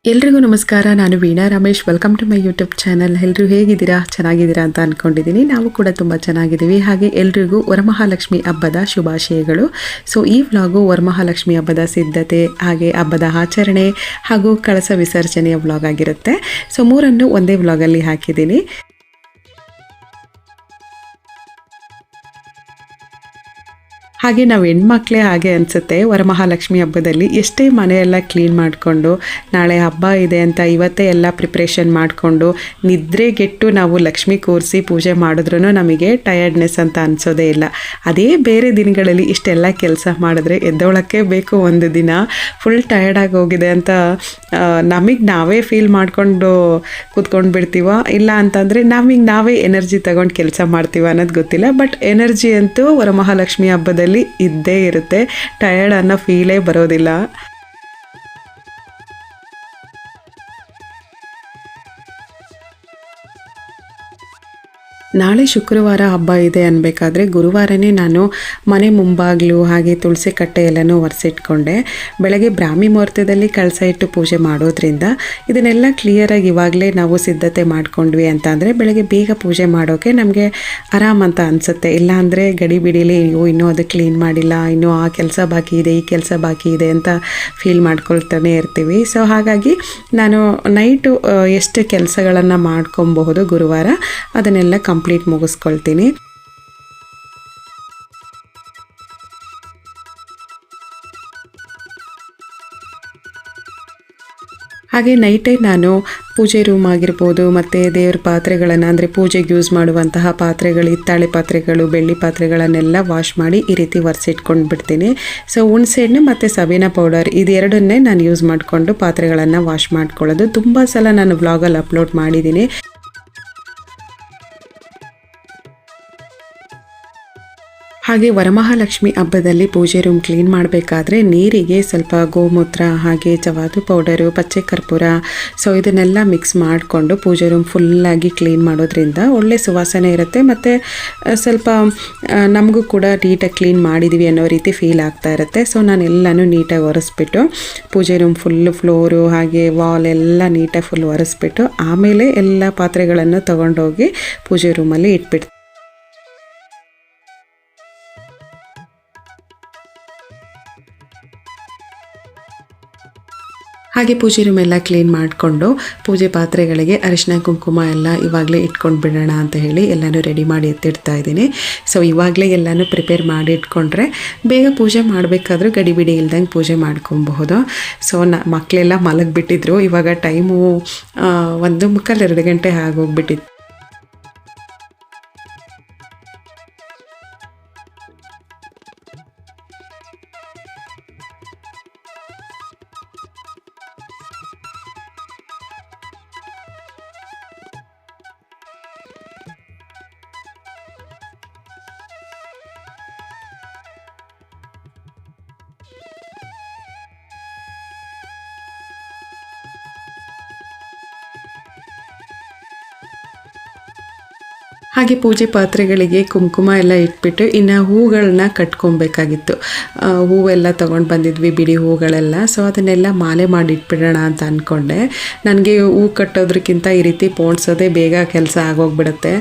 ಎಲ್ರಿಗೂ ನಮಸ್ಕಾರ. ನಾನು Veena Ramesh. Welcome to my YouTube channel. ಎಲ್ಲರೂ ಹೇಗಿದ್ದೀರಾ? ಚೆನ್ನಾಗಿದ್ದೀರಾ ಅಂತ ಅಂದ್ಕೊಂಡಿದ್ದೀನಿ. ನಾವು ಕೂಡ ತುಂಬ ಚೆನ್ನಾಗಿದ್ದೀವಿ. ಹಾಗೆ ಎಲ್ರಿಗೂ ವರಮಹಾಲಕ್ಷ್ಮಿ ಹಬ್ಬದ ಶುಭಾಶಯಗಳು. ಸೊ ಈ ವ್ಲಾಗು ವರಮಹಾಲಕ್ಷ್ಮಿ ಹಬ್ಬದ ಸಿದ್ಧತೆ, ಹಾಗೆ ಹಬ್ಬದ ಆಚರಣೆ ಹಾಗೂ ಕಳಸ ವಿಸರ್ಜನೆಯ ವ್ಲಾಗ್ ಆಗಿರುತ್ತೆ. ಸೊ ಮೂರನ್ನು ಒಂದೇ ವ್ಲಾಗಲ್ಲಿ ಹಾಕಿದ್ದೀನಿ. ಹಾಗೆ ನಾವು ಹೆಣ್ಮಕ್ಳೇ ಹಾಗೆ ಅನಿಸುತ್ತೆ. ವರಮಹಾಲಕ್ಷ್ಮಿ ಹಬ್ಬದಲ್ಲಿ ಎಷ್ಟೇ ಮನೆಯೆಲ್ಲ ಕ್ಲೀನ್ ಮಾಡಿಕೊಂಡು ನಾಳೆ ಹಬ್ಬ ಇದೆ ಅಂತ ಇವತ್ತೇ ಎಲ್ಲ ಪ್ರಿಪ್ರೇಷನ್ ಮಾಡಿಕೊಂಡು ನಿದ್ರೆಗೆಟ್ಟು ನಾವು ಲಕ್ಷ್ಮಿ ಕೂರಿಸಿ ಪೂಜೆ ಮಾಡಿದ್ರೂ ನಮಗೆ ಟಯರ್ಡ್ನೆಸ್ ಅಂತ ಅನಿಸೋದೇ ಇಲ್ಲ. ಅದೇ ಬೇರೆ ದಿನಗಳಲ್ಲಿ ಇಷ್ಟೆಲ್ಲ ಕೆಲಸ ಮಾಡಿದ್ರೆ ಎದ್ದೊಳಕ್ಕೆ ಬೇಕು ಒಂದು ದಿನ. ಫುಲ್ ಟಯರ್ಡಾಗಿ ಹೋಗಿದೆ ಅಂತ ನಮಗೆ ನಾವೇ ಫೀಲ್ ಮಾಡಿಕೊಂಡು ಕೂತ್ಕೊಂಡು ಬಿಡ್ತೀವ, ಇಲ್ಲ ಅಂತಂದರೆ ನಾವೇ ಎನರ್ಜಿ ತಗೊಂಡು ಕೆಲಸ ಮಾಡ್ತೀವ ಅನ್ನೋದು ಗೊತ್ತಿಲ್ಲ. ಬಟ್ ಎನರ್ಜಿ ಅಂತೂ ವರಮಹಾಲಕ್ಷ್ಮಿ ಹಬ್ಬದಲ್ಲಿ ಇದ್ದೇ ಇರುತ್ತೆ. ಟಯರ್ಡ್ ಅನ್ನೋ ಫೀಲೇ ಬರೋದಿಲ್ಲ. ನಾಳೆ ಶುಕ್ರವಾರ ಹಬ್ಬ ಇದೆ ಅನ್ಬೇಕಾದ್ರೆ ಗುರುವಾರನೇ ನಾನು ಮನೆ ಮುಂಬಾಗಿಲು ಹಾಗೆ ತುಳಸಿ ಕಟ್ಟೆ ಎಲ್ಲನೂ ಒರೆಸಿಟ್ಕೊಂಡೆ. ಬೆಳಗ್ಗೆ ಬ್ರಾಹ್ಮಿ ಮುಹೂರ್ತದಲ್ಲಿ ಕಳಸ ಇಟ್ಟು ಪೂಜೆ ಮಾಡೋದ್ರಿಂದ ಇದನ್ನೆಲ್ಲ ಕ್ಲಿಯರಾಗಿ ಇವಾಗಲೇ ನಾವು ಸಿದ್ಧತೆ ಮಾಡ್ಕೊಂಡ್ವಿ ಅಂತ ಅಂದರೆ ಬೆಳಗ್ಗೆ ಬೇಗ ಪೂಜೆ ಮಾಡೋಕ್ಕೆ ನಮಗೆ ಆರಾಮ್ ಅಂತ ಅನಿಸುತ್ತೆ. ಇಲ್ಲಾಂದರೆ ಗಡಿ ಬಿಡಿಲಿ ಇನ್ನೂ ಅದು ಕ್ಲೀನ್ ಮಾಡಿಲ್ಲ, ಇನ್ನೂ ಆ ಕೆಲಸ ಬಾಕಿ ಇದೆ, ಈ ಕೆಲಸ ಬಾಕಿ ಇದೆ ಅಂತ ಫೀಲ್ ಮಾಡ್ಕೊಳ್ತಾನೆ ಇರ್ತೀವಿ. ಸೊ ಹಾಗಾಗಿ ನಾನು ನೈಟು ಎಷ್ಟು ಕೆಲಸಗಳನ್ನು ಮಾಡ್ಕೊಬಹುದು ಗುರುವಾರ ಅದನ್ನೆಲ್ಲ ಕಂಪ್ಲೀಟ್ ಮುಗಿಸ್ಕೊಳ್ತೀನಿ. ಹಾಗೆ ನೈಟೇ ನಾನು ಪೂಜೆ ರೂಮ್ ಆಗಿರ್ಬೋದು ಮತ್ತು ದೇವ್ರ ಪಾತ್ರೆಗಳನ್ನು ಅಂದರೆ ಪೂಜೆಗೆ ಯೂಸ್ ಮಾಡುವಂತಹ ಪಾತ್ರೆಗಳು, ಹಿತ್ತಾಳೆ ಪಾತ್ರೆಗಳು, ಬೆಳ್ಳಿ ಪಾತ್ರೆಗಳನ್ನೆಲ್ಲ ವಾಶ್ ಮಾಡಿ ಈ ರೀತಿ ಒರೆಸಿಟ್ಕೊಂಡು ಬಿಡ್ತೀನಿ. ಸೊ ಹುಣಸೆಹಣ್ಣು ಮತ್ತು ಸಬೀನಾ ಪೌಡರ್ ಇದೆರಡನ್ನೇ ನಾನು ಯೂಸ್ ಮಾಡಿಕೊಂಡು ಪಾತ್ರೆಗಳನ್ನು ವಾಶ್ ಮಾಡ್ಕೊಳ್ಳೋದು. ತುಂಬ ಸಲ ನಾನು ವ್ಲಾಗಲ್ಲಿ ಅಪ್ಲೋಡ್ ಮಾಡಿದ್ದೀನಿ. ಹಾಗೆ ವರಮಹಾಲಕ್ಷ್ಮಿ ಹಬ್ಬದಲ್ಲಿ ಪೂಜೆ ರೂಮ್ ಕ್ಲೀನ್ ಮಾಡಬೇಕಾದ್ರೆ ನೀರಿಗೆ ಸ್ವಲ್ಪ ಗೋಮೂತ್ರ ಹಾಗೆ ಜವಾದು ಪೌಡರು, ಪಚ್ಚೆ ಕರ್ಪೂರ, ಸೊ ಇದನ್ನೆಲ್ಲ ಮಿಕ್ಸ್ ಮಾಡಿಕೊಂಡು ಪೂಜೆ ರೂಮ್ ಫುಲ್ಲಾಗಿ ಕ್ಲೀನ್ ಮಾಡೋದ್ರಿಂದ ಒಳ್ಳೆ ಸುವಾಸನೆ ಇರುತ್ತೆ ಮತ್ತು ಸ್ವಲ್ಪ ನಮಗೂ ಕೂಡ ನೀಟಾಗಿ ಕ್ಲೀನ್ ಮಾಡಿದ್ದೀವಿ ಅನ್ನೋ ರೀತಿ ಫೀಲ್ ಆಗ್ತಾ ಇರುತ್ತೆ. ಸೊ ನಾನೆಲ್ಲನೂ ನೀಟಾಗಿ ಒರೆಸ್ಬಿಟ್ಟು ಪೂಜೆ ರೂಮ್ ಫುಲ್ಲು ಫ್ಲೋರು ಹಾಗೆ ವಾಲ್ ಎಲ್ಲ ನೀಟಾಗಿ ಫುಲ್ ಒರೆಸ್ಬಿಟ್ಟು ಆಮೇಲೆ ಎಲ್ಲ ಪಾತ್ರೆಗಳನ್ನು ತೊಗೊಂಡೋಗಿ ಪೂಜೆ ರೂಮಲ್ಲಿ ಇಟ್ಬಿಡ್ತೀನಿ. ಹಾಗೆ ಪೂಜೆ ರೂಮ್ ಎಲ್ಲ ಕ್ಲೀನ್ ಮಾಡಿಕೊಂಡು ಪೂಜೆ ಪಾತ್ರೆಗಳಿಗೆ ಅರಿಶಿನ ಕುಂಕುಮ ಎಲ್ಲ ಇವಾಗಲೇ ಇಟ್ಕೊಂಡು ಬಿಡೋಣ ಅಂತ ಹೇಳಿ ಎಲ್ಲನೂ ರೆಡಿ ಮಾಡಿ ಎತ್ತಿಡ್ತಾ ಇದ್ದೀನಿ. ಸೊ ಇವಾಗಲೇ ಎಲ್ಲನೂ ಪ್ರಿಪೇರ್ ಮಾಡಿ ಇಟ್ಕೊಂಡ್ರೆ ಬೇಗ ಪೂಜೆ ಮಾಡಬೇಕಾದ್ರೂ ಗಡಿಬಿಡಿ ಇಲ್ದಂಗೆ ಪೂಜೆ ಮಾಡ್ಕೊಬಹುದು. ಸೊ ಮಕ್ಕಳೆಲ್ಲ ಮಲಗಿಬಿಟ್ಟಿದ್ರು. ಇವಾಗ ಟೈಮು 1:45-2 ಗಂಟೆ ಆಗೋಗ್ಬಿಟ್ಟಿತ್ತು. ಹಾಗೆ ಪೂಜೆ ಪಾತ್ರೆಗಳಿಗೆ ಕುಂಕುಮ ಎಲ್ಲ ಇಟ್ಬಿಟ್ಟು ಇನ್ನು ಹೂಗಳನ್ನ ಕಟ್ಕೊಬೇಕಾಗಿತ್ತು. ಹೂವೆಲ್ಲ ತೊಗೊಂಡು ಬಂದಿದ್ವಿ, ಬಿಡಿ ಹೂಗಳೆಲ್ಲ. ಸೊ ಅದನ್ನೆಲ್ಲ ಮಾಲೆ ಮಾಡಿ ಇಟ್ಬಿಡೋಣ ಅಂತ ಅಂದ್ಕೊಂಡೆ. ನನಗೆ ಹೂ ಕಟ್ಟೋದ್ರಕ್ಕಿಂತ ಈ ರೀತಿ ಪೋಣಿಸೋದೇ ಬೇಗ ಕೆಲಸ ಆಗೋಗ್ಬಿಡುತ್ತೆ.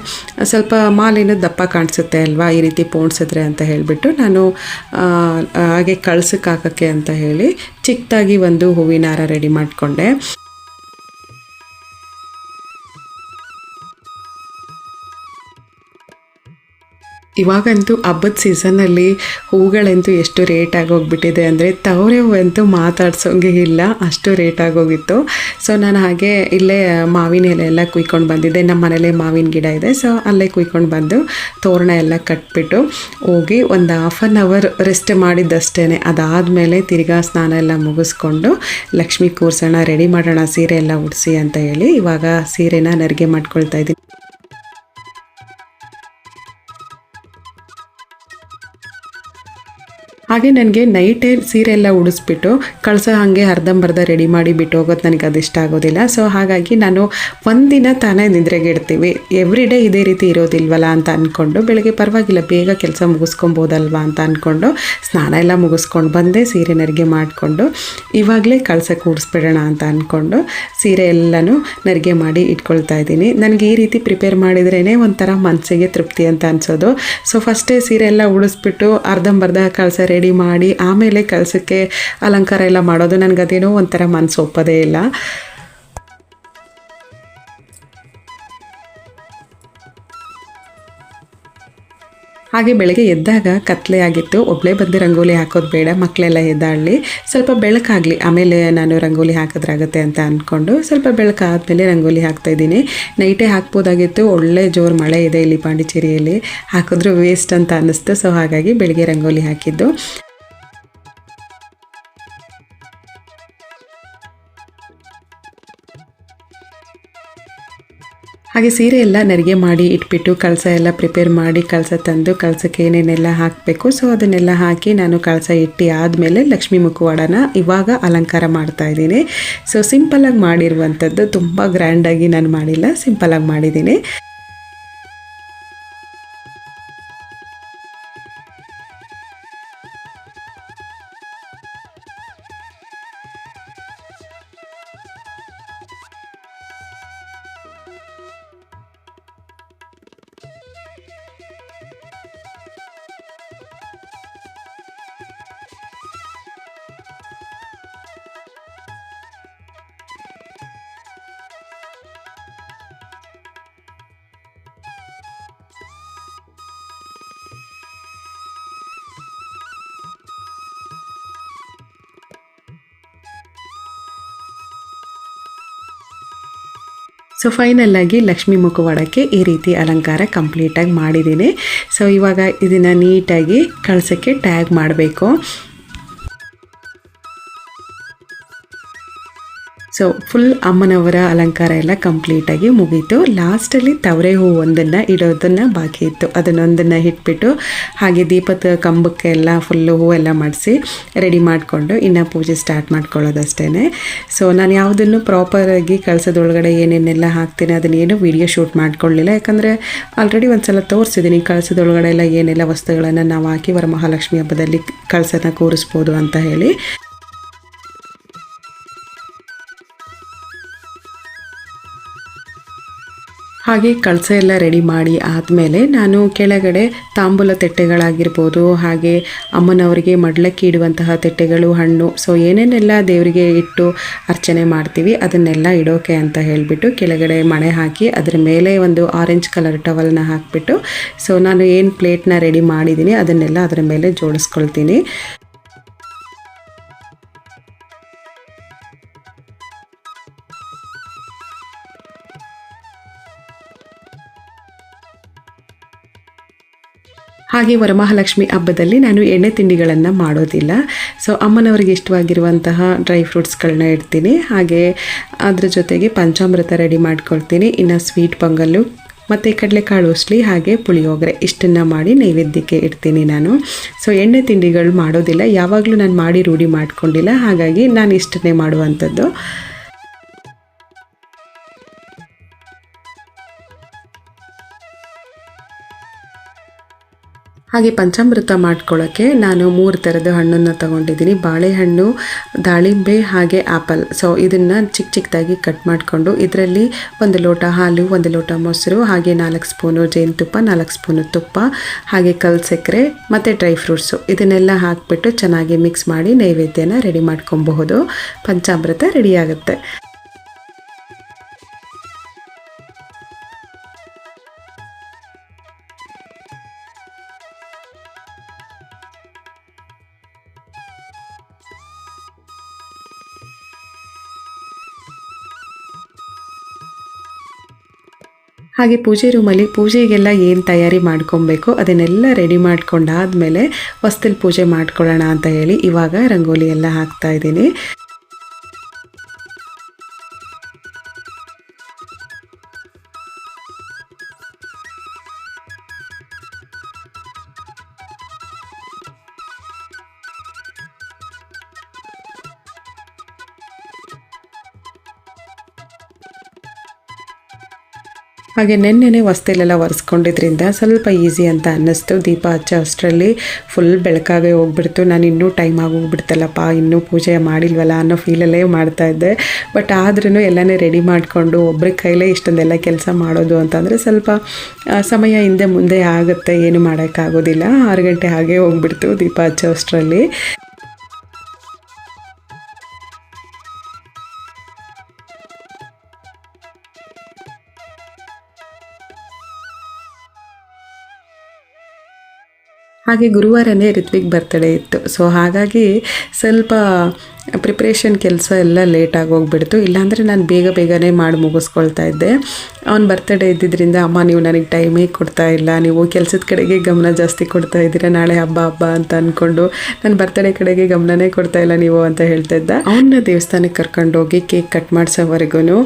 ಸ್ವಲ್ಪ ಮಾಲೆನೂ ದಪ್ಪ ಕಾಣಿಸುತ್ತೆ ಅಲ್ವಾ ಈ ರೀತಿ ಪೋಣಿಸಿದ್ರೆ ಅಂತ ಹೇಳಿಬಿಟ್ಟು ನಾನು ಹಾಗೆ ಕಳ್ಸಕ್ಕೆ ಹಾಕೋಕ್ಕೆ ಅಂತ ಹೇಳಿ ಚಿಕ್ಕದಾಗಿ ಒಂದು ಹೂವಿನ ಹಾರ ರೆಡಿ ಮಾಡಿಕೊಂಡೆ. ಇವಾಗಂತೂ ಹಬ್ಬದ ಸೀಸನ್ನಲ್ಲಿ ಹೂಗಳಂತೂ ಎಷ್ಟು ರೇಟ್ ಆಗೋಗ್ಬಿಟ್ಟಿದೆ ಅಂದರೆ ತವರೆ ಹೂವಂತೂ ಮಾತಾಡ್ಸೋಂಗೆ ಇಲ್ಲ, ಅಷ್ಟು ರೇಟ್ ಆಗೋಗಿತ್ತು. ಸೊ ನಾನು ಹಾಗೆ ಇಲ್ಲೇ ಮಾವಿನ ಎಲೆ ಎಲ್ಲ ಕುಯ್ಕೊಂಡು ಬಂದಿದ್ದೆ. ನಮ್ಮ ಮನೇಲೆ ಮಾವಿನ ಗಿಡ ಇದೆ. ಸೊ ಅಲ್ಲೇ ಕುಯ್ಕೊಂಡು ಬಂದು ತೋರಣ ಎಲ್ಲ ಕಟ್ಬಿಟ್ಟು ಹೋಗಿ ಒಂದು 1/2 ಅವರ್ ರೆಸ್ಟ್ ಮಾಡಿದ್ದಷ್ಟೇ. ಅದಾದಮೇಲೆ ತಿರ್ಗಾ ಸ್ನಾನ ಎಲ್ಲ ಮುಗಿಸ್ಕೊಂಡು ಲಕ್ಷ್ಮಿ ಕೂರ್ಸೋಣ, ರೆಡಿ ಮಾಡೋಣ, ಸೀರೆ ಎಲ್ಲ ಉಡಿಸಿ ಅಂತ ಹೇಳಿ ಇವಾಗ ಸೀರೆನ ನೆರಿಗೆ ಮಾಡ್ಕೊಳ್ತಾ ಇದ್ದೀನಿ. ಹಾಗೆ ನನಗೆ ನೈಟೇ ಸೀರೆ ಎಲ್ಲ ಉಡಿಸ್ಬಿಟ್ಟು ಕಳಸ ಹಾಗೆ ಅರ್ಧಂಬರ್ಧ ರೆಡಿ ಮಾಡಿ ಬಿಟ್ಟು ಹೋಗೋದು ನನಗೆ ಇಷ್ಟ ಆಗೋದಿಲ್ಲ. ಸೊ ಹಾಗಾಗಿ ನಾನು ಒಂದಿನ ತಾನೇ ನಿದ್ರೆಗೆ ಇಡ್ತೀವಿ, ಎವ್ರಿ ಡೇ ಇದೇ ರೀತಿ ಇರೋದಿಲ್ವಲ್ಲ ಅಂತ ಅಂದ್ಕೊಂಡು ಬೆಳಗ್ಗೆ ಪರವಾಗಿಲ್ಲ ಬೇಗ ಕೆಲಸ ಮುಗಿಸ್ಕೊಬೋದಲ್ವಾ ಅಂತ ಅಂದ್ಕೊಂಡು ಸ್ನಾನ ಎಲ್ಲ ಮುಗಿಸ್ಕೊಂಡು ಬಂದೆ, ಸೀರೆ ನೆರಿಗೆ ಮಾಡಿಕೊಂಡು ಇವಾಗಲೇ ಕಳಸ ಕೂಡಿಸ್ಬಿಡೋಣ ಅಂತ ಅಂದ್ಕೊಂಡು ಸೀರೆ ಎಲ್ಲನೂ ನೆರಿಗೆ ಮಾಡಿ ಇಟ್ಕೊಳ್ತಾ ಇದ್ದೀನಿ. ನನಗೆ ಈ ರೀತಿ ಪ್ರಿಪೇರ್ ಮಾಡಿದ್ರೇ ಒಂಥರ ಮನಸ್ಸಿಗೆ ತೃಪ್ತಿ ಅಂತ ಅನಿಸೋದು. ಸೊ ಫಸ್ಟೇ ಸೀರೆ ಎಲ್ಲ ಉಡಿಸ್ಬಿಟ್ಟು ಅರ್ಧಂಬರ್ಧ ಕಳಸ ರೆಡಿ ಮಾಡಿ ಆಮೇಲೆ ಕಳಸಕ್ಕೆ ಅಲಂಕಾರ ಎಲ್ಲ ಮಾಡೋದು ನನಗದೇನೋ ಒಂಥರ ಮನಸ್ಸು ಒಪ್ಪೋದೇ ಇಲ್ಲ. ಹಾಗೆ ಬೆಳಗ್ಗೆ ಎದ್ದಾಗ ಕತ್ಲೆ ಆಗಿತ್ತು, ಒಬ್ಬಳೇ ಬಂದು ರಂಗೋಲಿ ಹಾಕೋದು ಬೇಡ, ಮಕ್ಕಳೆಲ್ಲ ಎದ್ದಾಡಲಿ, ಸ್ವಲ್ಪ ಬೆಳಕಾಗಲಿ ಆಮೇಲೆ ನಾನು ರಂಗೋಲಿ ಹಾಕಿದ್ರಾಗುತ್ತೆ ಅಂತ ಅಂದ್ಕೊಂಡು ಸ್ವಲ್ಪ ಬೆಳಕಾದ್ಮೇಲೆ ರಂಗೋಲಿ ಹಾಕ್ತಾಯಿದ್ದೀನಿ. ನೈಟೇ ಹಾಕ್ಬೋದಾಗಿತ್ತು, ಒಳ್ಳೆ ಜೋರು ಮಳೆ ಇದೆ ಇಲ್ಲಿ ಪಾಂಡಿಚೇರಿಯಲ್ಲಿ, ಹಾಕಿದ್ರೂ ವೇಸ್ಟ್ ಅಂತ ಅನ್ನಿಸ್ತು. ಸೊ ಹಾಗಾಗಿ ಬೆಳಗ್ಗೆ ರಂಗೋಲಿ ಹಾಕಿದ್ದು. ಹಾಗೆ ಸೀರೆ ಎಲ್ಲ ನೆರಿಗೆ ಮಾಡಿ ಇಟ್ಬಿಟ್ಟು ಕಳಸ ಎಲ್ಲ ಪ್ರಿಪೇರ್ ಮಾಡಿ ಕಳಸ ತಂದು ಕಳಸಕ್ಕೆ ಏನೇನೆಲ್ಲ ಹಾಕಬೇಕು ಸೊ ಅದನ್ನೆಲ್ಲ ಹಾಕಿ ನಾನು ಕಳಸ ಇಟ್ಟು ಆದಮೇಲೆ ಲಕ್ಷ್ಮೀ ಮುಖವಾಡನ ಇವಾಗ ಅಲಂಕಾರ ಮಾಡ್ತಾ ಇದ್ದೀನಿ. ಸೊ ಸಿಂಪಲ್ಲಾಗಿ ಮಾಡಿರುವಂಥದ್ದು, ತುಂಬ ಗ್ರ್ಯಾಂಡಾಗಿ ನಾನು ಮಾಡಿಲ್ಲ, ಸಿಂಪಲ್ಲಾಗಿ ಮಾಡಿದ್ದೀನಿ. ಸೊ ಫೈನಲ್ಲಾಗಿ ಲಕ್ಷ್ಮೀ ಮುಖವಾಡಕ್ಕೆ ಈ ರೀತಿ ಅಲಂಕಾರ ಕಂಪ್ಲೀಟಾಗಿ ಮಾಡಿದ್ದೀನಿ. ಸೊ ಇವಾಗ ಇದನ್ನು ನೀಟಾಗಿ ಕಳಸಕ್ಕೆ ಟ್ಯಾಗ್ ಮಾಡಬೇಕು. ಸೊ ಫುಲ್ ಅಮ್ಮನವರ ಅಲಂಕಾರ ಎಲ್ಲ ಕಂಪ್ಲೀಟಾಗಿ ಮುಗೀತು. ಲಾಸ್ಟಲ್ಲಿ ತವರೆ ಹೂವು ಒಂದನ್ನು ಇಡೋದನ್ನು ಬಾಕಿ ಇತ್ತು, ಅದನ್ನೊಂದನ್ನು ಇಟ್ಬಿಟ್ಟು ಹಾಗೆ ದೀಪದ ಕಂಬಕ್ಕೆ ಎಲ್ಲ ಫುಲ್ಲು ಹೂವೆಲ್ಲ ಮಾಡಿಸಿ ರೆಡಿ ಮಾಡಿಕೊಂಡು ಇನ್ನು ಪೂಜೆ ಸ್ಟಾರ್ಟ್ ಮಾಡ್ಕೊಳ್ಳೋದಷ್ಟೇ. ಸೊ ನಾನು ಯಾವುದನ್ನು ಪ್ರಾಪರಾಗಿ ಕಳಸದೊಳಗಡೆ ಏನೇನೆಲ್ಲ ಹಾಕ್ತೀನಿ ಅದನ್ನೇನು ವೀಡಿಯೋ ಶೂಟ್ ಮಾಡ್ಕೊಳ್ಳಿಲ್ಲ, ಯಾಕಂದರೆ ಆಲ್ರೆಡಿ ಒಂದು ಸಲ ತೋರಿಸಿದ್ದೀನಿ ಕಳಸದೊಳಗಡೆ ಎಲ್ಲ ಏನೆಲ್ಲ ವಸ್ತುಗಳನ್ನು ನಾವು ಹಾಕಿ ವರಮಹಾಲಕ್ಷ್ಮಿ ಹಬ್ಬದಲ್ಲಿ ಕಳಸನ ಕೂರಿಸ್ಬೋದು ಅಂತ ಹೇಳಿ. ಹಾಗೆ ಕಳಸ ಎಲ್ಲ ರೆಡಿ ಮಾಡಿ ಆದಮೇಲೆ ನಾನು ಕೆಳಗಡೆ ತಾಂಬೂಲ ತಟ್ಟೆಗಳಾಗಿರ್ಬೋದು, ಹಾಗೆ ಅಮ್ಮನವರಿಗೆ ಮಡ್ಲಕ್ಕಿ ಇಡುವಂತಹ ತಟ್ಟೆಗಳು, ಹಣ್ಣು, ಸೊ ಏನೇನೆಲ್ಲ ದೇವರಿಗೆ ಇಟ್ಟು ಅರ್ಚನೆ ಮಾಡ್ತೀವಿ ಅದನ್ನೆಲ್ಲ ಇಡೋಕೆ ಅಂತ ಹೇಳಿಬಿಟ್ಟು ಕೆಳಗಡೆ ಮಣೆ ಹಾಕಿ ಅದರ ಮೇಲೆ ಒಂದು ಆರೆಂಜ್ ಕಲರ್ ಟವಲ್ನ ಹಾಕಿಬಿಟ್ಟು ಸೊ ನಾನು ಏನು ಪ್ಲೇಟ್ನ ರೆಡಿ ಮಾಡಿದ್ದೀನಿ ಅದನ್ನೆಲ್ಲ ಅದರ ಮೇಲೆ ಜೋಡಿಸ್ಕೊಳ್ತೀನಿ. ಹಾಗೆ ವರಮಹಾಲಕ್ಷ್ಮಿ ಹಬ್ಬದಲ್ಲಿ ನಾನು ಎಣ್ಣೆ ತಿಂಡಿಗಳನ್ನು ಮಾಡೋದಿಲ್ಲ. ಸೊ ಅಮ್ಮನವ್ರಿಗೆ ಇಷ್ಟವಾಗಿರುವಂತಹ ಡ್ರೈ ಫ್ರೂಟ್ಸ್ಗಳನ್ನ ಇಡ್ತೀನಿ, ಹಾಗೆ ಅದ್ರ ಜೊತೆಗೆ ಪಂಚಾಮೃತ ರೆಡಿ ಮಾಡ್ಕೊಳ್ತೀನಿ. ಇನ್ನು ಸ್ವೀಟ್ ಪೊಂಗಲ್ಲು ಮತ್ತು ಕಡಲೆಕಾಳು ಉಸ್ಲಿ ಹಾಗೆ ಪುಳಿಯೋಗರೆ ಇಷ್ಟನ್ನು ಮಾಡಿ ನೈವೇದ್ಯಕ್ಕೆ ಇಡ್ತೀನಿ ನಾನು. ಸೊ ಎಣ್ಣೆ ತಿಂಡಿಗಳು ಮಾಡೋದಿಲ್ಲ, ಯಾವಾಗಲೂ ನಾನು ಮಾಡಿ ರೂಢಿ ಮಾಡ್ಕೊಂಡಿಲ್ಲ, ಹಾಗಾಗಿ ನಾನು ಇಷ್ಟನ್ನೇ ಮಾಡುವಂಥದ್ದು. ಹಾಗೆ ಪಂಚಾಮೃತ ಮಾಡ್ಕೊಳ್ಳೋಕ್ಕೆ ನಾನು 3 ಥರದ ಹಣ್ಣನ್ನು ತೊಗೊಂಡಿದ್ದೀನಿ, ಬಾಳೆಹಣ್ಣು, ದಾಳಿಂಬೆ ಹಾಗೆ ಆ್ಯಪಲ್. ಸೊ ಇದನ್ನು ಚಿಕ್ಕ ಚಿಕ್ಕದಾಗಿ ಕಟ್ ಮಾಡಿಕೊಂಡು ಇದರಲ್ಲಿ 1 ಲೋಟ ಹಾಲು, 1 ಲೋಟ ಮೊಸರು, ಹಾಗೆ 4 ಸ್ಪೂನು ಜೇನುತುಪ್ಪ, 4 ಸ್ಪೂನು ತುಪ್ಪ, ಹಾಗೆ ಕಲ್ಲು ಸಕ್ಕರೆ ಮತ್ತು ಡ್ರೈ ಫ್ರೂಟ್ಸು ಇದನ್ನೆಲ್ಲ ಹಾಕಿಬಿಟ್ಟು ಚೆನ್ನಾಗಿ ಮಿಕ್ಸ್ ಮಾಡಿ ನೈವೇದ್ಯನ ರೆಡಿ ಮಾಡ್ಕೊಬಹುದು. ಪಂಚಾಮೃತ ರೆಡಿಯಾಗುತ್ತೆ. ಹಾಗೆ ಪೂಜೆ ರೂಮಲ್ಲಿ ಪೂಜೆಗೆಲ್ಲ ಏನು ತಯಾರಿ ಮಾಡ್ಕೊಬೇಕು ಅದನ್ನೆಲ್ಲ ರೆಡಿ ಮಾಡ್ಕೊಂಡಾದಮೇಲೆ ಹೊಸ್ತಿಲ್ ಪೂಜೆ ಮಾಡ್ಕೊಳ್ಳೋಣ ಅಂತ ಹೇಳಿ ಇವಾಗ ರಂಗೋಲಿ ಎಲ್ಲ ಹಾಕ್ತಾ ಇದ್ದೀನಿ. ಹಾಗೆ ನೆನ್ನೆನೇ ಹೊಸ್ತಿಲೆಲ್ಲ ಒರೆಸ್ಕೊಂಡಿದ್ರಿಂದ ಸ್ವಲ್ಪ ಈಸಿ ಅಂತ ಅನ್ನಿಸ್ತು. ದೀಪ ಹಚ್ಚೋ ಅಷ್ಟರಲ್ಲಿ ಫುಲ್ ಬೆಳಕಾಗೆ ಹೋಗ್ಬಿಡ್ತು. ನಾನು ಇನ್ನೂ ಟೈಮ್ ಆಗೋಗ್ಬಿಡ್ತಲ್ಲಪ್ಪ, ಇನ್ನೂ ಪೂಜೆ ಮಾಡಿಲ್ವಲ್ಲ ಅನ್ನೋ ಫೀಲಲ್ಲೇ ಮಾಡ್ತಾಯಿದ್ದೆ. ಬಟ್ ಆದ್ರೂ ಎಲ್ಲನೇ ರೆಡಿ ಮಾಡಿಕೊಂಡು ಒಬ್ಬರ ಕೈಲೇ ಇಷ್ಟೊಂದೆಲ್ಲ ಕೆಲಸ ಮಾಡೋದು ಅಂತಂದರೆ ಸ್ವಲ್ಪ ಸಮಯ ಹಿಂದೆ ಮುಂದೆ ಆಗುತ್ತೆ, ಏನು ಮಾಡೋಕ್ಕಾಗೋದಿಲ್ಲ. 6 ಗಂಟೆ ಹಾಗೆ ಹೋಗ್ಬಿಡ್ತು ದೀಪ ಹಚ್ಚೋ ಅಷ್ಟರಲ್ಲಿ. ಹಾಗೆ ಗುರುವಾರನೇ ರಿತ್ವಿಕ್ ಬರ್ತ್ಡೇ ಇತ್ತು. ಸೊ ಹಾಗಾಗಿ ಸ್ವಲ್ಪ ಪ್ರಿಪ್ರೇಷನ್ ಕೆಲಸ ಎಲ್ಲ ಲೇಟಾಗಿ ಹೋಗ್ಬಿಡ್ತು. ಇಲ್ಲಾಂದರೆ ನಾನು ಬೇಗನೆ ಮಾಡಿ ಮುಗಿಸ್ಕೊಳ್ತಾ ಇದ್ದೆ. ಅವ್ನ ಬರ್ತ್ಡೇ ಇದ್ದಿದ್ದರಿಂದ ಅಮ್ಮ ನೀವು ನನಗೆ ಟೈಮೇ ಕೊಡ್ತಾ ಇಲ್ಲ, ನೀವು ಕೆಲಸದ ಕಡೆಗೆ ಗಮನ ಜಾಸ್ತಿ ಕೊಡ್ತಾ ಇದ್ದೀರಾ, ನಾಳೆ ಹಬ್ಬ ಅಂತ ಅಂದ್ಕೊಂಡು ನನ್ನ ಬರ್ತ್ಡೇ ಕಡೆಗೆ ಗಮನನೇ ಕೊಡ್ತಾ ಇಲ್ಲ ನೀವು ಅಂತ ಹೇಳ್ತಾ ಇದ್ದ. ಅವನ್ನ ದೇವಸ್ಥಾನಕ್ಕೆ ಕರ್ಕೊಂಡೋಗಿ ಕೇಕ್ ಕಟ್ ಮಾಡಿಸೋವರೆಗೂ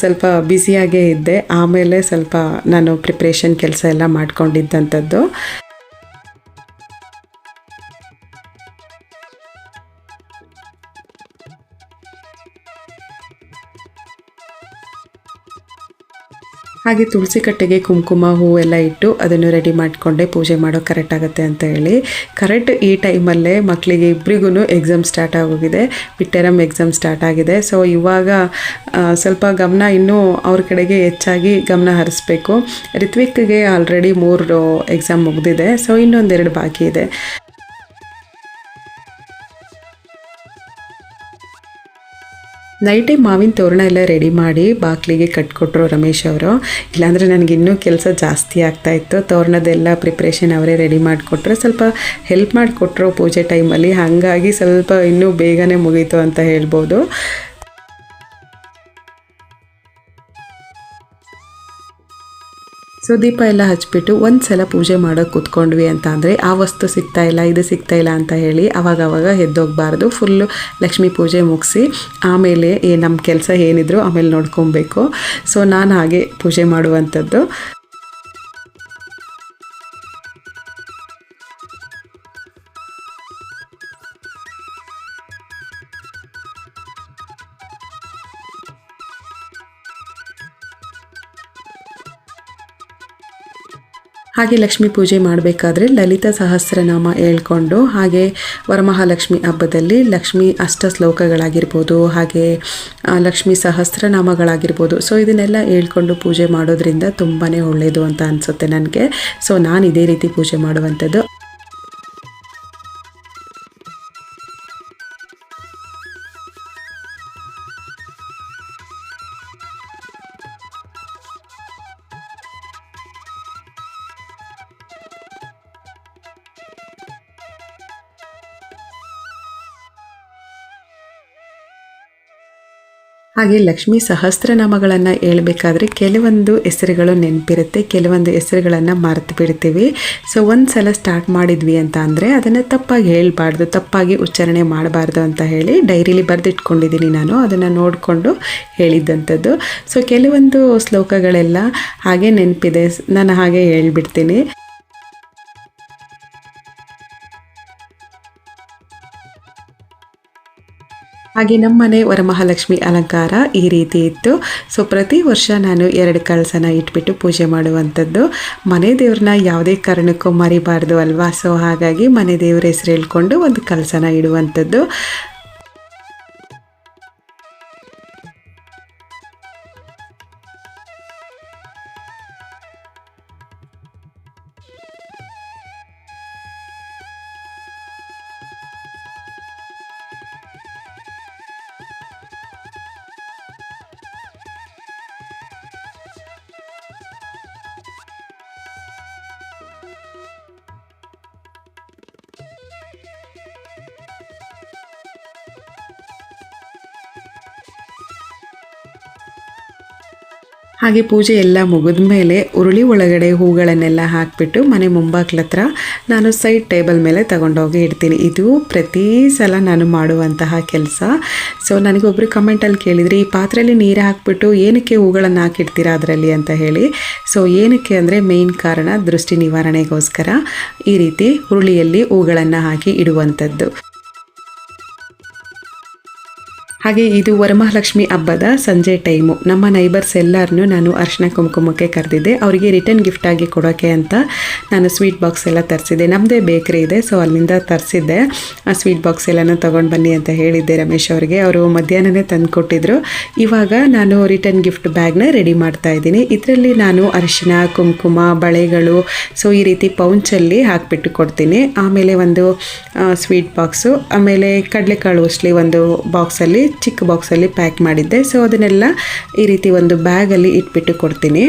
ಸ್ವಲ್ಪ ಬ್ಯುಸಿಯಾಗೇ ಇದ್ದೆ. ಆಮೇಲೆ ಸ್ವಲ್ಪ ನಾನು ಪ್ರಿಪ್ರೇಷನ್ ಕೆಲಸ ಎಲ್ಲ ಮಾಡ್ಕೊಂಡಿದ್ದಂಥದ್ದು. ಹಾಗೆ ತುಳಸಿ ಕಟ್ಟೆಗೆ ಕುಂಕುಮ ಹೂವೆಲ್ಲ ಇಟ್ಟು ಅದನ್ನು ರೆಡಿ ಮಾಡಿಕೊಂಡೆ ಪೂಜೆ ಮಾಡೋ ಕರೆಕ್ಟ್ ಆಗುತ್ತೆ ಅಂತ ಹೇಳಿ. ಕರೆಕ್ಟ್ ಈ ಟೈಮಲ್ಲೇ ಮಕ್ಕಳಿಗೆ ಇಬ್ಬರಿಗೂ ಎಕ್ಸಾಮ್ ಸ್ಟಾರ್ಟ್ ಆಗೋಗಿದೆ, ಮಿಡ್ ಟರ್ಮ್ ಎಕ್ಸಾಮ್ ಸ್ಟಾರ್ಟ್ ಆಗಿದೆ. ಸೊ ಇವಾಗ ಸ್ವಲ್ಪ ಗಮನ ಇನ್ನೂ ಅವ್ರ ಕಡೆಗೆ ಹೆಚ್ಚಾಗಿ ಗಮನ ಹರಿಸ್ಬೇಕು. ರಿತ್ವಿಕ್ಗೆ ಆಲ್ರೆಡಿ 3 ಎಕ್ಸಾಮ್ ಮುಗಿದಿದೆ, ಸೊ ಇನ್ನೊಂದೆರಡು ಬಾಕಿ ಇದೆ. ನೈಟೇ ಮಾವಿನ ತೋರಣ ಎಲ್ಲ ರೆಡಿ ಮಾಡಿ ಬಾಗಿಲಿಗೆ ಕಟ್ಕೊಟ್ರು ರಮೇಶ್ ಅವರು. ಇಲ್ಲಾಂದರೆ ನನಗಿನ್ನೂ ಕೆಲಸ ಜಾಸ್ತಿ ಆಗ್ತಾಯಿತ್ತು. ತೋರಣದೆಲ್ಲ ಪ್ರಿಪ್ರೇಷನ್ ಅವರೇ ರೆಡಿ ಮಾಡಿಕೊಟ್ರು, ಸ್ವಲ್ಪ ಹೆಲ್ಪ್ ಮಾಡಿಕೊಟ್ರು ಪೂಜೆ ಟೈಮಲ್ಲಿ. ಹಾಗಾಗಿ ಸ್ವಲ್ಪ ಇನ್ನೂ ಬೇಗನೆ ಮುಗೀತು ಅಂತ ಹೇಳ್ಬೋದು. ಸೊ ದೀಪ ಎಲ್ಲ ಹಚ್ಬಿಟ್ಟು ಒಂದು ಸಲ ಪೂಜೆ ಮಾಡೋಕ್ಕೆ ಕೂತ್ಕೊಂಡ್ವಿ ಅಂತ ಅಂದರೆ ಆ ವಸ್ತು ಸಿಗ್ತಾಯಿಲ್ಲ, ಇದು ಸಿಗ್ತಾಯಿಲ್ಲ ಅಂತ ಹೇಳಿ ಅವಾಗವಾಗ ಎದ್ದೋಗಬಾರ್ದು. ಫುಲ್ಲು ಲಕ್ಷ್ಮೀ ಪೂಜೆ ಮುಗಿಸಿ ಆಮೇಲೆ ನಮ್ಮ ಕೆಲಸ ಏನಿದ್ರು ಆಮೇಲೆ ನೋಡ್ಕೊಬೇಕು. ಸೊ ನಾನು ಹಾಗೆ ಪೂಜೆ ಮಾಡುವಂಥದ್ದು. ಹಾಗೆ ಲಕ್ಷ್ಮೀ ಪೂಜೆ ಮಾಡಬೇಕಾದ್ರೆ ಲಲಿತಾ ಸಹಸ್ರನಾಮ ಹೇಳ್ಕೊಂಡು, ಹಾಗೆ ವರಮಹಾಲಕ್ಷ್ಮಿ ಹಬ್ಬದಲ್ಲಿ ಲಕ್ಷ್ಮಿ ಅಷ್ಟ ಶ್ಲೋಕಗಳಾಗಿರ್ಬೋದು, ಹಾಗೆ ಲಕ್ಷ್ಮಿ ಸಹಸ್ರನಾಮಗಳಾಗಿರ್ಬೋದು, ಸೊ ಇದನ್ನೆಲ್ಲ ಹೇಳ್ಕೊಂಡು ಪೂಜೆ ಮಾಡೋದ್ರಿಂದ ತುಂಬಾ ಒಳ್ಳೆಯದು ಅಂತ ಅನಿಸುತ್ತೆ ನನಗೆ. ಸೊ ನಾನು ಇದೇ ರೀತಿ ಪೂಜೆ ಮಾಡುವಂಥದ್ದು. ಹಾಗೆ ಲಕ್ಷ್ಮೀ ಸಹಸ್ರನಾಮಗಳನ್ನು ಹೇಳ್ಬೇಕಾದ್ರೆ ಕೆಲವೊಂದು ಹೆಸರುಗಳು ನೆನಪಿರುತ್ತೆ, ಕೆಲವೊಂದು ಹೆಸರುಗಳನ್ನು ಮರೆತು ಬಿಡ್ತೀವಿ. ಸೊ ಒಂದು ಸಲ ಸ್ಟಾರ್ಟ್ ಮಾಡಿದ್ವಿ ಅಂತ ಅಂದರೆ ಅದನ್ನು ತಪ್ಪಾಗಿ ಹೇಳಬಾರ್ದು, ತಪ್ಪಾಗಿ ಉಚ್ಚಾರಣೆ ಮಾಡಬಾರ್ದು ಅಂತ ಹೇಳಿ ಡೈರಿಲಿ ಬರೆದಿಟ್ಕೊಂಡಿದ್ದೀನಿ ನಾನು, ಅದನ್ನು ನೋಡಿಕೊಂಡು ಹೇಳಿದ್ದಂಥದ್ದು. ಸೊ ಕೆಲವೊಂದು ಶ್ಲೋಕಗಳೆಲ್ಲ ಹಾಗೆ ನೆನಪಿದೆ, ನಾನು ಹಾಗೆ ಹೇಳ್ಬಿಡ್ತೀನಿ. ಹಾಗೆ ನಮ್ಮನೆ ವರಮಹಾಲಕ್ಷ್ಮಿ ಅಲಂಕಾರ ಈ ರೀತಿ ಇತ್ತು. ಸೊ ಪ್ರತಿ ವರ್ಷ ನಾನು 2 ಕಳಸನ ಇಟ್ಬಿಟ್ಟು ಪೂಜೆ ಮಾಡುವಂಥದ್ದು. ಮನೆ ದೇವ್ರನ್ನ ಯಾವುದೇ ಕಾರಣಕ್ಕೂ ಮರಿಬಾರ್ದು ಅಲ್ವಾ. ಸೊ ಹಾಗಾಗಿ ಮನೆ ದೇವ್ರ ಹೆಸರು ಹೇಳ್ಕೊಂಡು ಒಂದು ಕಳಸನ ಇಡುವಂಥದ್ದು. ಹಾಗೆ ಪೂಜೆ ಎಲ್ಲ ಮುಗಿದ ಮೇಲೆ ಉರುಳಿ ಒಳಗಡೆ ಹೂಗಳನ್ನೆಲ್ಲ ಹಾಕಿಬಿಟ್ಟು ಮನೆ ಮುಂಬಾಗ್ಲ ಹತ್ರ ನಾನು ಸೈಡ್ ಟೇಬಲ್ ಮೇಲೆ ತಗೊಂಡೋಗಿ ಇಡ್ತೀನಿ. ಇದು ಪ್ರತಿ ಸಲ ನಾನು ಮಾಡುವಂತಹ ಕೆಲಸ. ಸೊ ನನಗೊಬ್ಬರು ಕಮೆಂಟಲ್ಲಿ ಕೇಳಿದರೆ, ಈ ಪಾತ್ರೆಯಲ್ಲಿ ನೀರು ಹಾಕಿಬಿಟ್ಟು ಏನಕ್ಕೆ ಹೂಗಳನ್ನು ಹಾಕಿಡ್ತೀರಾ ಅದರಲ್ಲಿ ಅಂತ ಹೇಳಿ. ಸೊ ಏನಕ್ಕೆ ಅಂದರೆ ಮೇಯ್ನ್ ಕಾರಣ ದೃಷ್ಟಿ ನಿವಾರಣೆಗೋಸ್ಕರ ಈ ರೀತಿ ಉರುಳಿಯಲ್ಲಿ ಹೂಗಳನ್ನು ಹಾಕಿ ಇಡುವಂಥದ್ದು. ಹಾಗೆ ಇದು ವರಮಹಾಲಕ್ಷ್ಮಿ ಹಬ್ಬದ ಸಂಜೆ ಟೈಮು. ನಮ್ಮ ನೈಬರ್ಸ್ ಎಲ್ಲರನ್ನೂ ನಾನು ಅರಿಶಿನ ಕುಂಕುಮಕ್ಕೆ ಕರೆದಿದ್ದೆ. ಅವರಿಗೆ ರಿಟರ್ನ್ ಗಿಫ್ಟಾಗಿ ಕೊಡೋಕ್ಕೆ ಅಂತ ನಾನು ಸ್ವೀಟ್ ಬಾಕ್ಸ್ ಎಲ್ಲ ತರಿಸಿದ್ದೆ. ನಮ್ಮದೇ ಬೇಕ್ರಿ ಇದೆ, ಸೊ ಅಲ್ಲಿಂದ ತರಿಸಿದ್ದೆ. ಆ ಸ್ವೀಟ್ ಬಾಕ್ಸ್ ಎಲ್ಲನೂ ತೊಗೊಂಡು ಬನ್ನಿ ಅಂತ ಹೇಳಿದ್ದೆ ರಮೇಶ್ ಅವರಿಗೆ. ಅವರು ಮಧ್ಯಾಹ್ನನೇ ತಂದು ಕೊಟ್ಟಿದ್ರು. ಇವಾಗ ನಾನು ರಿಟರ್ನ್ ಗಿಫ್ಟ್ ಬ್ಯಾಗ್ನ ರೆಡಿ ಮಾಡ್ತಾ ಇದ್ದೀನಿ. ಇದರಲ್ಲಿ ನಾನು ಅರಿಶಿನ ಕುಂಕುಮ ಬಳೆಗಳು ಸೊ ಈ ರೀತಿ ಪೌಂಚಲ್ಲಿ ಹಾಕಿಬಿಟ್ಟು ಕೊಡ್ತೀನಿ. ಆಮೇಲೆ ಒಂದು ಸ್ವೀಟ್ ಬಾಕ್ಸು, ಆಮೇಲೆ ಕಡಲೆಕಾಳು ಉಸ್ಲಿ ಒಂದು ಬಾಕ್ಸಲ್ಲಿ ಚಿಕ್ಕ ಬಾಕ್ಸಲ್ಲಿ ಪ್ಯಾಕ್ ಮಾಡಿದ್ದೆ. ಸೊ ಅದನ್ನೆಲ್ಲ ಈ ರೀತಿ ಒಂದು ಬ್ಯಾಗಲ್ಲಿ ಇಟ್ಬಿಟ್ಟು ಕೊಡ್ತೀನಿ.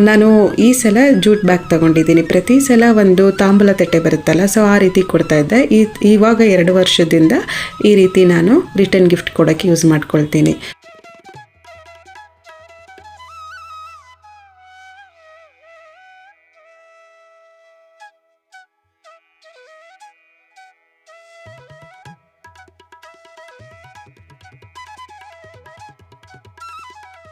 ನಾನು ಈ ಸಲ ಜೂಟ್ ಬ್ಯಾಗ್ ತೊಗೊಂಡಿದ್ದೀನಿ. ಪ್ರತಿ ಸಲ ಒಂದು ತಾಂಬೂಲ ತಟ್ಟೆ ಬರುತ್ತಲ್ಲ, ಸೊ ಆ ರೀತಿ ಕೊಡ್ತಾಯಿದ್ದೆ. ಇವಾಗ 2 ವರ್ಷದಿಂದ ಈ ರೀತಿ ನಾನು ರಿಟರ್ನ್ ಗಿಫ್ಟ್ ಕೊಡೋಕ್ಕೆ ಯೂಸ್ ಮಾಡ್ಕೊಳ್ತೀನಿ.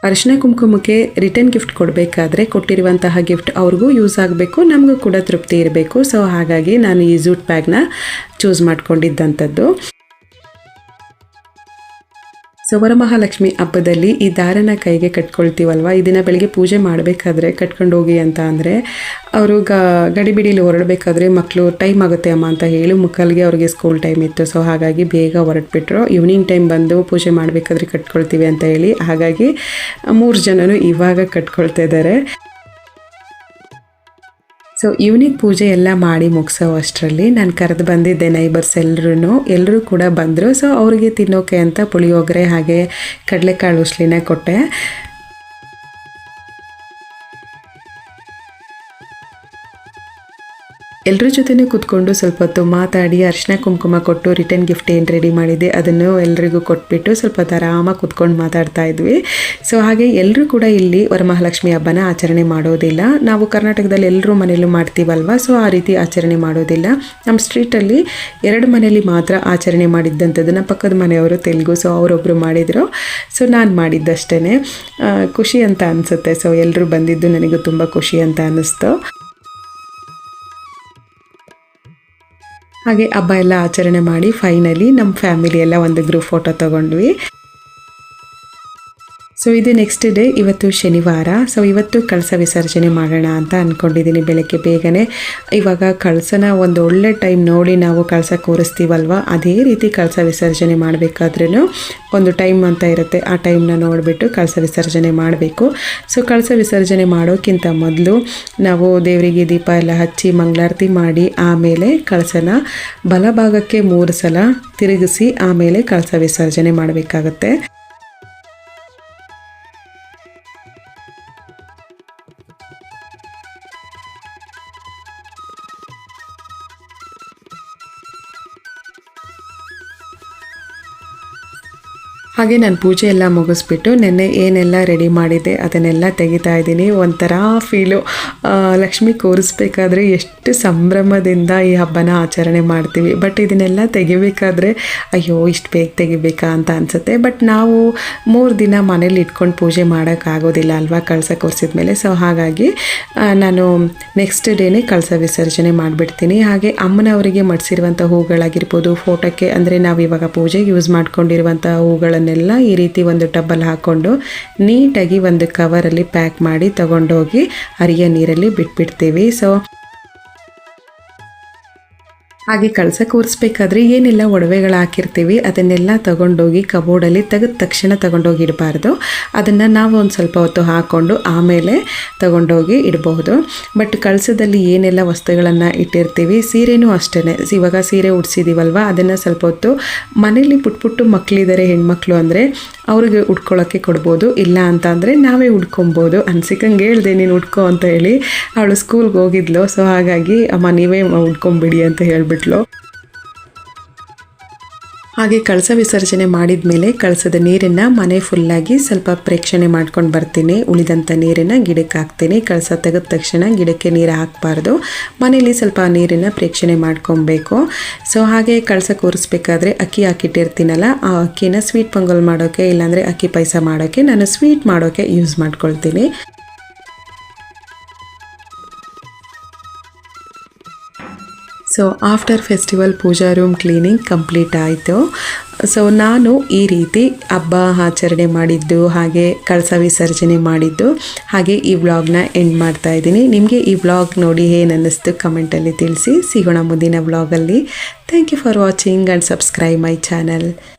ಅರಿಶಿನ ಕುಂಕುಮಕ್ಕೆ ರಿಟರ್ನ್ ಗಿಫ್ಟ್ ಕೊಡಬೇಕಾದ್ರೆ ಕೊಟ್ಟಿರುವಂತಹ ಗಿಫ್ಟ್ ಅವ್ರಿಗೂ ಯೂಸ್ ಆಗಬೇಕು, ನಮಗೂ ಕೂಡ ತೃಪ್ತಿ ಇರಬೇಕು. ಸೊ ಹಾಗಾಗಿ ನಾನು ಈ ಜೂಟ್ ಬ್ಯಾಗ್ನ ಚೂಸ್ ಮಾಡ್ಕೊಂಡಿದ್ದಂಥದ್ದು. ಸೊ ವರಮಹಾಲಕ್ಷ್ಮಿ ಹಬ್ಬದಲ್ಲಿ ಈ ದಾರನ ಕೈಗೆ ಕಟ್ಕೊಳ್ತೀವಲ್ವ, ಇದನ್ನು ಬೆಳಿಗ್ಗೆ ಪೂಜೆ ಮಾಡಬೇಕಾದ್ರೆ ಕಟ್ಕೊಂಡು ಹೋಗಿ ಅಂತ ಅಂದರೆ ಅವರು ಗಡಿಬಿಡಿಲಿ ಹೊರಡಬೇಕಾದ್ರೆ ಮಕ್ಕಳು ಟೈಮ್ ಆಗುತ್ತೆ ಅಮ್ಮ ಅಂತ ಹೇಳಿ ಮುಕ್ಕಲ್ಗೆ ಅವ್ರಿಗೆ ಸ್ಕೂಲ್ ಟೈಮ್ ಇತ್ತು. ಸೊ ಹಾಗಾಗಿ ಬೇಗ ಹೊರಟ್ಬಿಟ್ರು. ಈವ್ನಿಂಗ್ ಟೈಮ್ ಬಂದು ಪೂಜೆ ಮಾಡಬೇಕಾದ್ರೆ ಕಟ್ಕೊಳ್ತೀವಿ ಅಂತ ಹೇಳಿ, ಹಾಗಾಗಿ 3 ಜನನು ಇವಾಗ ಕಟ್ಕೊಳ್ತಾ ಇದ್ದಾರೆ. ಸೊ ಈವ್ನಿಂಗ್ ಪೂಜೆ ಎಲ್ಲ ಮಾಡಿ ಮುಗಿಸೋ ಅಷ್ಟರಲ್ಲಿ ನಾನು ಕರೆದು ಬಂದಿದ್ದೆ ನೈಬರ್ಸ್ ಎಲ್ಲರೂ ಕೂಡ ಬಂದರು. ಸೊ ಅವರಿಗೆ ತಿನ್ನೋಕೆ ಅಂತ ಪುಳಿಯೋಗರೆ ಹಾಗೆ ಕಡಲೆಕಾಳು ಉಸ್ಲಿನ ಕೊಟ್ಟೆ. ಎಲ್ಲರ ಜೊತೆನೂ ಕೂತ್ಕೊಂಡು ಸ್ವಲ್ಪ ಹೊತ್ತು ಮಾತಾಡಿ ಅರಿಶಿನ ಕುಂಕುಮ ಕೊಟ್ಟು ರಿಟರ್ನ್ ಗಿಫ್ಟ್ ಏನು ರೆಡಿ ಮಾಡಿದ್ದೆ ಅದನ್ನು ಎಲ್ಲರಿಗೂ ಕೊಟ್ಬಿಟ್ಟು ಸ್ವಲ್ಪ ಹೊತ್ತು ಆರಾಮಾಗಿ ಕೂತ್ಕೊಂಡು ಮಾತಾಡ್ತಾ ಇದ್ವಿ. ಸೊ ಹಾಗೆ ಎಲ್ಲರೂ ಕೂಡ ಇಲ್ಲಿ ವರಮಹಾಲಕ್ಷ್ಮಿ ಹಬ್ಬನ ಆಚರಣೆ ಮಾಡೋದಿಲ್ಲ. ನಾವು ಕರ್ನಾಟಕದಲ್ಲಿ ಎಲ್ಲರೂ ಮನೆಯಲ್ಲೂ ಮಾಡ್ತೀವಲ್ವ, ಸೊ ಆ ರೀತಿ ಆಚರಣೆ ಮಾಡೋದಿಲ್ಲ. ನಮ್ಮ ಸ್ಟ್ರೀಟಲ್ಲಿ 2 ಮನೆಯಲ್ಲಿ ಮಾತ್ರ ಆಚರಣೆ ಮಾಡಿದ್ದಂಥದ್ದು. ನಮ್ಮ ಪಕ್ಕದ ಮನೆಯವರು ತೆಲುಗು, ಸೊ ಅವರೊಬ್ಬರು ಮಾಡಿದರು. ಸೊ ನಾನು ಮಾಡಿದ್ದಷ್ಟೇ. ಖುಷಿ ಅಂತ ಅನಿಸುತ್ತೆ. ಸೊ ಎಲ್ಲರೂ ಬಂದಿದ್ದು ನನಗೂ ತುಂಬ ಖುಷಿ ಅಂತ ಅನ್ನಿಸ್ತು. ಹಾಗೆ ಹಬ್ಬ ಎಲ್ಲ ಆಚರಣೆ ಮಾಡಿ ಫೈನಲಿ ನಮ್ಮ ಫ್ಯಾಮಿಲಿ ಎಲ್ಲ ಒಂದು ಗ್ರೂಪ್ ಫೋಟೋ ತೊಗೊಂಡ್ವಿ. ಸೊ ಇದು ನೆಕ್ಸ್ಟ್ ಡೇ, ಇವತ್ತು ಶನಿವಾರ. ಸೊ ಇವತ್ತು ಕಳಸ ವಿಸರ್ಜನೆ ಮಾಡೋಣ ಅಂತ ಅಂದ್ಕೊಂಡಿದ್ದೀನಿ ಬೆಳಗ್ಗೆ ಬೇಗನೆ. ಇವಾಗ ಕಳಸನ ಒಂದು ಒಳ್ಳೆ ಟೈಮ್ ನೋಡಿ ನಾವು ಕಳಸ ಕೂರಿಸ್ತೀವಲ್ವ, ಅದೇ ರೀತಿ ಕಳಸ ವಿಸರ್ಜನೆ ಮಾಡಬೇಕಾದ್ರೂ ಒಂದು ಟೈಮ್ ಅಂತ ಇರುತ್ತೆ. ಆ ಟೈಮ್ನ ನೋಡಿಬಿಟ್ಟು ಕಳಸ ವಿಸರ್ಜನೆ ಮಾಡಬೇಕು. ಸೊ ಕಳಸ ವಿಸರ್ಜನೆ ಮಾಡೋಕ್ಕಿಂತ ಮೊದಲು ನಾವು ದೇವರಿಗೆ ದೀಪ ಎಲ್ಲ ಹಚ್ಚಿ ಮಂಗಳಾರತಿ ಮಾಡಿ ಆಮೇಲೆ ಕಳಸನ ಬಲಭಾಗಕ್ಕೆ 3 ಸಲ ತಿರುಗಿಸಿ ಆಮೇಲೆ ಕಳಸ ವಿಸರ್ಜನೆ ಮಾಡಬೇಕಾಗತ್ತೆ. ಹಾಗೆ ನಾನು ಪೂಜೆ ಎಲ್ಲ ಮುಗಿಸ್ಬಿಟ್ಟು ನೆನ್ನೆ ಏನೆಲ್ಲ ರೆಡಿ ಮಾಡಿದ್ದೆ ಅದನ್ನೆಲ್ಲ ತೆಗಿತಾ ಇದ್ದೀನಿ. ಒಂಥರ ಫೀಲು. ಲಕ್ಷ್ಮಿ ಕೂರಿಸ್ಬೇಕಾದ್ರೆ ಎಷ್ಟು ಸಂಭ್ರಮದಿಂದ ಈ ಹಬ್ಬನ ಆಚರಣೆ ಮಾಡ್ತೀವಿ. ಬಟ್ ಇದನ್ನೆಲ್ಲ ತೆಗಿಬೇಕಾದ್ರೆ ಅಯ್ಯೋ ಇಷ್ಟು ಬೇಗ ತೆಗಿಬೇಕಾ ಅಂತ ಅನಿಸುತ್ತೆ. ಬಟ್ ನಾವು 3 ದಿನ ಮನೇಲಿ ಇಟ್ಕೊಂಡು ಪೂಜೆ ಮಾಡೋಕ್ಕಾಗೋದಿಲ್ಲ ಅಲ್ವಾ ಕಳಸ ಕೂರಿಸಿದ ಮೇಲೆ. ಸೊ ಹಾಗಾಗಿ ನಾನು ನೆಕ್ಸ್ಟ್ ಡೇನೇ ಕಳಸ ವಿಸರ್ಜನೆ ಮಾಡಿಬಿಡ್ತೀನಿ. ಹಾಗೆ ಅಮ್ಮನವರಿಗೆ ಮಡಿಸಿರುವಂಥ ಹೂಗಳಾಗಿರ್ಬೋದು, ಫೋಟೋಕ್ಕೆ ಅಂದರೆ ನಾವು ಇವಾಗ ಪೂಜೆಗೆ ಯೂಸ್ ಮಾಡ್ಕೊಂಡಿರುವಂಥ ಹೂಗಳನ್ನು ಈ ರೀತಿ ಒಂದು ಟಬ್ಬಲ್ಲಿ ಹಾಕ್ಕೊಂಡು ನೀಟಾಗಿ ಒಂದು ಕವರಲ್ಲಿ ಪ್ಯಾಕ್ ಮಾಡಿ ತಗೊಂಡೋಗಿ ಹರಿಯ ನೀರಲ್ಲಿ ಬಿಟ್ಬಿಡ್ತೀವಿ. ಸೊ ಹಾಗೆ ಕಳಸ ಕೂರಿಸ್ಬೇಕಾದ್ರೆ ಏನೆಲ್ಲ ಒಡವೆಗಳು ಹಾಕಿರ್ತೀವಿ ಅದನ್ನೆಲ್ಲ ತಗೊಂಡೋಗಿ ಕಬೋರ್ಡಲ್ಲಿ ತೆಗೆದ ತಕ್ಷಣ ತಗೊಂಡೋಗಿ ಇಡಬಾರ್ದು. ಅದನ್ನು ನಾವು ಒಂದು ಸ್ವಲ್ಪ ಹೊತ್ತು ಹಾಕ್ಕೊಂಡು ಆಮೇಲೆ ತಗೊಂಡೋಗಿ ಇಡಬಹುದು. ಬಟ್ ಕಳಸದಲ್ಲಿ ಏನೆಲ್ಲ ವಸ್ತುಗಳನ್ನು ಇಟ್ಟಿರ್ತೀವಿ, ಸೀರೆನೂ ಅಷ್ಟೇ. ಇವಾಗ ಸೀರೆ ಉಡ್ಸಿದ್ದೀವಲ್ವ, ಅದನ್ನು ಸ್ವಲ್ಪ ಹೊತ್ತು ಮನೇಲಿ ಪುಟ್ಟು ಮಕ್ಕಳಿದ್ದಾರೆ ಹೆಣ್ಮಕ್ಳು ಅಂದರೆ ಅವ್ರಿಗೆ ಉಡ್ಕೊಳ್ಳೋಕ್ಕೆ ಕೊಡ್ಬೋದು. ಇಲ್ಲ ಅಂತ ಅಂದರೆ ನಾವೇ ಉಡ್ಕೊಬೋದು. ಅನ್ಸಿಕಂಗೆ ಹೇಳ್ದೆ ನೀನು ಉಡ್ಕೊ ಅಂತ ಹೇಳಿ. ಅವಳು ಸ್ಕೂಲ್ಗೆ ಹೋಗಿದ್ಲು. ಸೊ ಹಾಗಾಗಿ ಅಮ್ಮ ನೀವೇ ಉಡ್ಕೊಂಬಿಡಿ ಅಂತ ಹೇಳ್ಬಿಟ್ಟು. ಹಾಗೆ ಕಳಸ ವಿಸರ್ಜನೆ ಮಾಡಿದ ಮೇಲೆ ಕಳಸದ ನೀರನ್ನು ಮನೆ ಫುಲ್ಲಾಗಿ ಸ್ವಲ್ಪ ಪ್ರೇಕ್ಷಣೆ ಮಾಡ್ಕೊಂಡು ಬರ್ತೀನಿ. ಉಳಿದಂಥ ನೀರನ್ನು ಗಿಡಕ್ಕೆ ಹಾಕ್ತೀನಿ. ಕಳಸ ತೆಗೆದ ತಕ್ಷಣ ಗಿಡಕ್ಕೆ ನೀರು ಹಾಕಬಾರ್ದು. ಮನೇಲಿ ಸ್ವಲ್ಪ ನೀರನ್ನು ಪ್ರೇಕ್ಷಣೆ ಮಾಡ್ಕೊಬೇಕು. ಸೊ ಹಾಗೆ ಕಳಸ ಕೂರಿಸ್ಬೇಕಾದ್ರೆ ಅಕ್ಕಿ ಹಾಕಿಟ್ಟಿರ್ತೀನಲ್ಲ, ಆ ಅಕ್ಕಿನ ಸ್ವೀಟ್ ಪೊಂಗಲ್ ಮಾಡೋಕ್ಕೆ ಇಲ್ಲಾಂದರೆ ಅಕ್ಕಿ ಪಾಯಸ ಮಾಡೋಕ್ಕೆ ನಾನು ಸ್ವೀಟ್ ಮಾಡೋಕ್ಕೆ ಯೂಸ್ ಮಾಡ್ಕೊಳ್ತೀನಿ. ಸೊ ಆಫ್ಟರ್ ಫೆಸ್ಟಿವಲ್ ಪೂಜಾ ರೂಮ್ ಕ್ಲೀನಿಂಗ್ ಕಂಪ್ಲೀಟ್ ಆಯಿತು. ಸೊ ನಾನು ಈ ರೀತಿ ಹಬ್ಬ ಆಚರಣೆ ಮಾಡಿದ್ದು, ಹಾಗೆ ಕಳಸ ವಿಸರ್ಜನೆ ಮಾಡಿದ್ದು, ಹಾಗೆ ಈ ವ್ಲಾಗ್ನ ಎಂಡ್ ಮಾಡ್ತಾ ಇದ್ದೀನಿ. ನಿಮಗೆ ಈ ವ್ಲಾಗ್ ನೋಡಿ ಏನು ಅನ್ನಿಸ್ತು ಕಮೆಂಟಲ್ಲಿ ತಿಳಿಸಿ. ಸಿಗೋಣ ಮುಂದಿನ ವ್ಲಾಗಲ್ಲಿ. Thank you for watching and subscribe my channel.